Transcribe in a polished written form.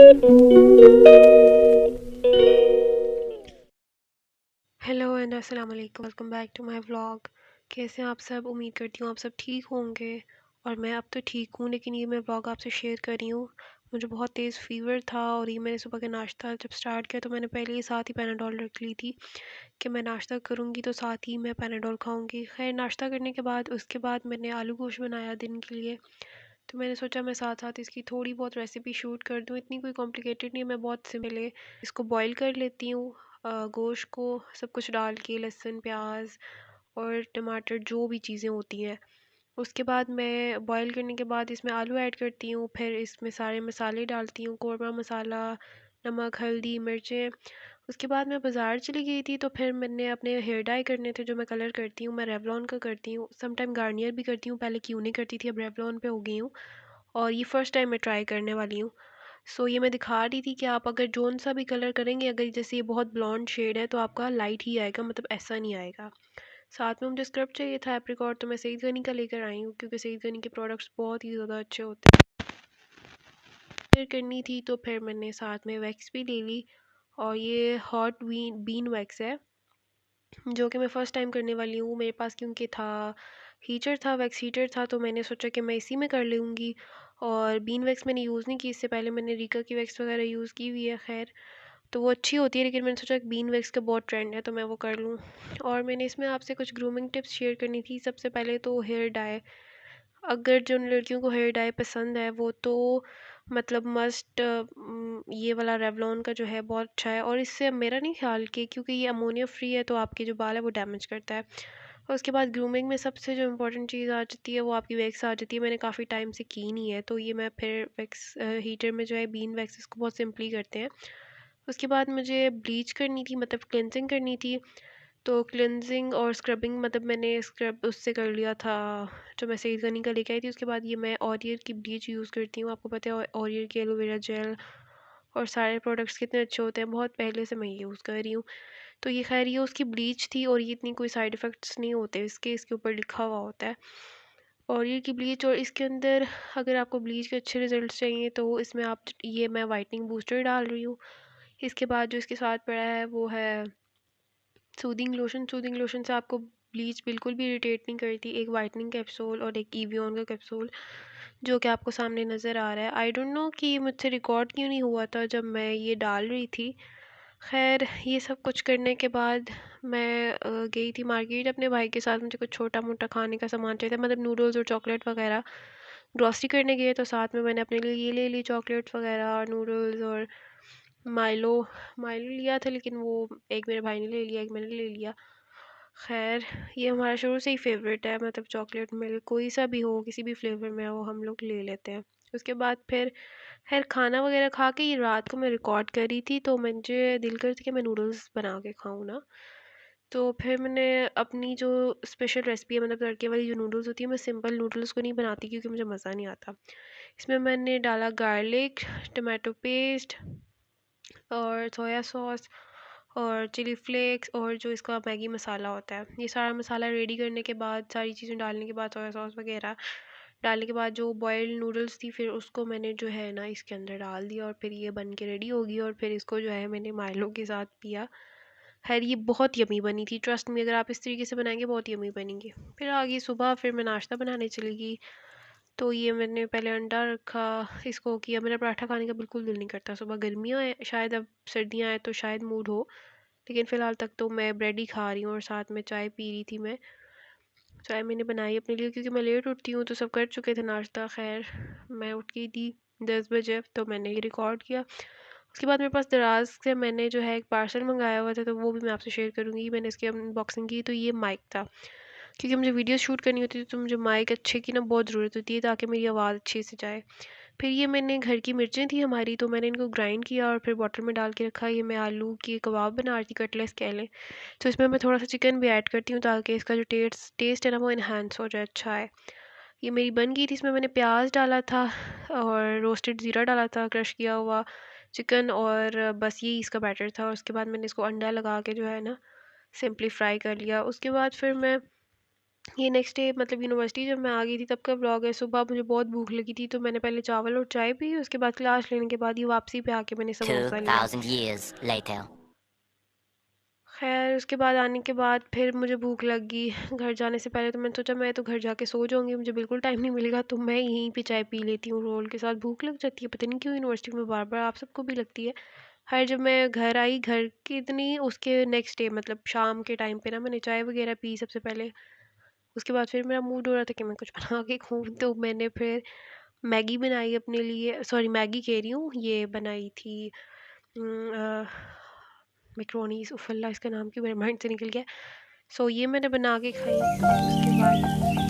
Hello and अस्सलाम वालेकुम, welcome back to my vlog. कैसे हैं आप सब? उम्मीद करती हूँ आप सब ठीक होंगे। और मैं अब तो ठीक हूँ, लेकिन ये मैं व्लॉग आपसे शेयर कर रही हूँ। मुझे बहुत तेज़ फीवर था और ये मैंने सुबह का नाश्ता जब स्टार्ट किया तो मैंने पहले ही साथ ही पैनाडोल रख ली थी कि मैं नाश्ता करूँगी तो साथ ही मैं पैनाडोल खाऊँगी। खैर, नाश्ता करने के बाद उसके बाद मैंने आलू गोश्त बनाया दिन के लिए। तो मैंने सोचा मैं साथ साथ इसकी थोड़ी बहुत रेसिपी शूट कर दूँ। इतनी कोई कॉम्प्लिकेटेड नहीं है, मैं बहुत सिंपल है। इसको बॉईल कर लेती हूँ, गोश्त को सब कुछ डाल के, लहसुन प्याज और टमाटर जो भी चीज़ें होती हैं। उसके बाद मैं बॉईल करने के बाद इसमें आलू ऐड करती हूँ, फिर इसमें सारे मसाले डालती हूँ, कौरमा मसाला, नमक, हल्दी, मिर्चें। उसके बाद मैं बाज़ार चली गई थी तो फिर मैंने अपने हेयर डाई करने थे, जो मैं कलर करती हूँ। मैं रेवलॉन का करती हूँ, समटाइम गार्नियर भी करती हूँ। पहले क्यों नहीं करती थी, अब रेवलॉन पे हो गई हूँ और ये फ़र्स्ट टाइम मैं ट्राई करने वाली हूँ। सो ये मैं दिखा रही थी कि आप अगर जोन सा भी कलर करेंगे, अगर जैसे ये बहुत ब्लॉन्ड शेड है तो आपका लाइट ही आएगा, मतलब ऐसा नहीं आएगा। साथ में मुझे स्क्रब चाहिए था एप्रिकॉट, तो मैं सईद गनी का लेकर आई हूँ क्योंकि सईद गनी के प्रोडक्ट्स बहुत ही ज़्यादा अच्छे होते हैं। फिर करनी थी तो फिर मैंने साथ में वैक्स भी ले ली और ये हॉट बीन वैक्स है जो कि मैं फ़र्स्ट टाइम करने वाली हूँ। मेरे पास क्योंकि था हीटर था, वैक्स हीटर था, तो मैंने सोचा कि मैं इसी में कर लूँगी। और बीन वैक्स मैंने यूज़ नहीं की, इससे पहले मैंने रीका की वैक्स वगैरह यूज़ की हुई है। खैर, तो वो अच्छी होती है, लेकिन मैंने सोचा कि बीन वैक्स का बहुत ट्रेंड है तो मैं वो कर लूँ। और मैंने इसमें आपसे कुछ ग्रूमिंग टिप्स शेयर करनी थी। सबसे पहले तो हेयर डाई। अगर जिन लड़कियों को हेयर डाई पसंद है वो तो मतलब मस्ट ये वाला रेवलॉन का जो है बहुत अच्छा है। और इससे मेरा नहीं ख्याल कि क्योंकि ये अमोनिया फ्री है तो आपके जो बाल है वो डैमेज करता है। और उसके बाद ग्रूमिंग में सबसे जो इम्पोर्टेंट चीज़ आ जाती है वो आपकी वैक्स आ जाती है। मैंने काफ़ी टाइम से की नहीं है तो ये मैं फिर वैक्स हीटर में जो है बीन वैक्स, इसको बहुत सिंपली करते हैं। उसके बाद मुझे ब्लीच करनी थी, मतलब क्लेंजिंग करनी थी। तो क्लेंजिंग और स्क्रबिंग, मतलब मैंने स्क्रब उससे कर लिया था जो मैं सही गनी का लेके आई थी। उसके बाद ये मैं ऑरियर की ब्लीच यूज़ करती हूँ। आपको पता है ऑरियर की एलोवेरा जेल और सारे प्रोडक्ट्स कितने अच्छे होते हैं, बहुत पहले से मैं यूज़ कर रही हूँ। तो ये खैर ये उसकी ब्लीच थी और ये इतनी कोई साइड इफ़ेक्ट्स नहीं होते इसके, इसके ऊपर लिखा हुआ होता है ऑरियर की ब्लीच। और इसके अंदर अगर आपको ब्लीच के अच्छे रिजल्ट चाहिए तो इसमें आप ये मैं वाइटनिंग बूस्टर डाल रही हूँ। इसके बाद जो इसके साथ पड़ा है वो है सूदिंग लोशन। सूदिंग लोशन से आपको ब्लीच बिल्कुल भी इरिटेट नहीं करती। एक वाइटनिंग कैप्सूल और एक इवियन का कैप्सूल जो कि आपको सामने नज़र आ रहा है। आई डोंट नो कि मुझसे रिकॉर्ड क्यों नहीं हुआ था जब मैं ये डाल रही थी। खैर, ये सब कुछ करने के बाद मैं गई थी मार्केट अपने भाई के साथ। मुझे कुछ छोटा मोटा खाने का सामान चाहिए था, मतलब नूडल्स और चॉकलेट वगैरह। ग्रॉसरी करने गए तो साथ में मैंने अपने लिए ये ले ली, चॉकलेट्स वगैरह और नूडल्स और माइलो। माइलो लिया था लेकिन वो एक मेरे भाई ने ले लिया, एक मैंने ले लिया। खैर, ये हमारा शुरू से ही फेवरेट है, मतलब चॉकलेट मिल्क कोई सा भी हो, किसी भी फ्लेवर में हो, हम लोग ले लेते हैं। उसके बाद फिर खैर खाना वगैरह खा के ये रात को मैं रिकॉर्ड कर रही थी तो मुझे दिल कर था कि मैं नूडल्स बना के खाऊं ना। तो फिर मैंने अपनी जो स्पेशल रेसिपी है, मतलब तड़के वाली जो नूडल्स होती है, मैं सिंपल नूडल्स को नहीं बनाती क्योंकि मुझे मज़ा नहीं आता। इसमें मैंने डाला गार्लिक, टमाटो पेस्ट और सोया सॉस और चिली फ्लेक्स और जो इसका मैगी मसाला होता है। ये सारा मसाला रेडी करने के बाद, सारी चीज़ें डालने के बाद, सोया सॉस वगैरह डालने के बाद जो बॉयल्ड नूडल्स थी फिर उसको मैंने जो है ना इसके अंदर डाल दिया और फिर ये बन के रेडी होगी और फिर इसको जो है मैंने माइलो के साथ पिया। खैर, ये बहुत यमी बनी थी, ट्रस्ट मी, अगर आप इस तरीके से बनाएंगे बहुत यमी बनेंगी। फिर आ गई सुबह, फिर मैं नाश्ता बनाने चली गई। तो ये मैंने पहले अंडा रखा, इसको किया। मेरा पराठा खाने का बिल्कुल दिल नहीं करता सुबह, गर्मियाँ हैं शायद, अब सर्दियाँ हैं तो शायद मूड हो, लेकिन फ़िलहाल तक तो मैं ब्रेड ही खा रही हूँ और साथ में चाय पी रही थी मैं। चाय मैंने बनाई अपने लिए क्योंकि मैं लेट उठती हूँ तो सब कर चुके थे नाश्ता। खैर, मैं उठ गई थी 10 बजे तो मैंने ये रिकॉर्ड किया। उसके बाद मेरे पास दराज से मैंने जो है एक पार्सल मंगाया हुआ था तो वो भी मैं आपसे शेयर करूँगी। मैंने इसकी अनबॉक्सिंग की तो ये माइक था, क्योंकि मुझे वीडियो शूट करनी होती थी तो मुझे माइक अच्छे की ना बहुत ज़रूरत होती है ताकि मेरी आवाज़ अच्छे से जाए। फिर ये मैंने घर की मिर्चें थी हमारी तो मैंने इनको ग्राइंड किया और फिर बॉटल में डाल के रखा। ये मैं आलू की कबाब बना रही थी, कटलेट्स कह लें। तो इसमें मैं थोड़ा सा चिकन भी ऐड करती हूँ ताकि इसका जो टेस्ट है ना वो इन्हांस हो जाए, अच्छा है। ये मेरी बन गई थी, इसमें मैंने प्याज डाला था और रोस्टेड ज़ीरा डाला था, क्रश किया हुआ चिकन, और बस यही इसका बैटर था। और उसके बाद मैंने इसको अंडा लगा के जो है ना सिंपली फ्राई कर लिया। उसके बाद फिर मैं ये नेक्स्ट डे मतलब यूनिवर्सिटी जब मैं आ गई थी तब का व्लॉग है। सुबह मुझे बहुत भूख लगी थी तो मैंने पहले चावल और चाय पी, उसके बाद क्लास लेने के बाद ये वापसी पे आके मैंने समोसा लिया। 2,000 years later. खैर उसके बाद आने के बाद फिर मुझे भूख लगी। घर जाने से पहले तो मैंने सोचा मैं तो घर जाके सो जाऊँगी, मुझे बिल्कुल टाइम नहीं मिलेगा, तो मैं यहीं पे चाय पी लेती हूँ रोल के साथ। भूख लग जाती है पता नहीं क्यों यूनिवर्सिटी में बार-बार, आप सबको भी लगती है। खैर जब मैं घर आई, घर की इतनी उसके नेक्स्ट डे मतलब शाम के टाइम पे ना मैंने चाय वगैरह पी सबसे पहले। उसके बाद फिर मेरा मूड हो रहा था कि मैं कुछ बना के खाऊँ, तो मैंने फिर मैगी बनाई अपने लिए, सॉरी मैगी कह रही हूँ, ये बनाई थी मैक्रोनी, उफ़ अल्लाह इसका नाम क्यों मेरे माइंड से निकल गया। सो ये मैंने बना के खाई। उसके बाद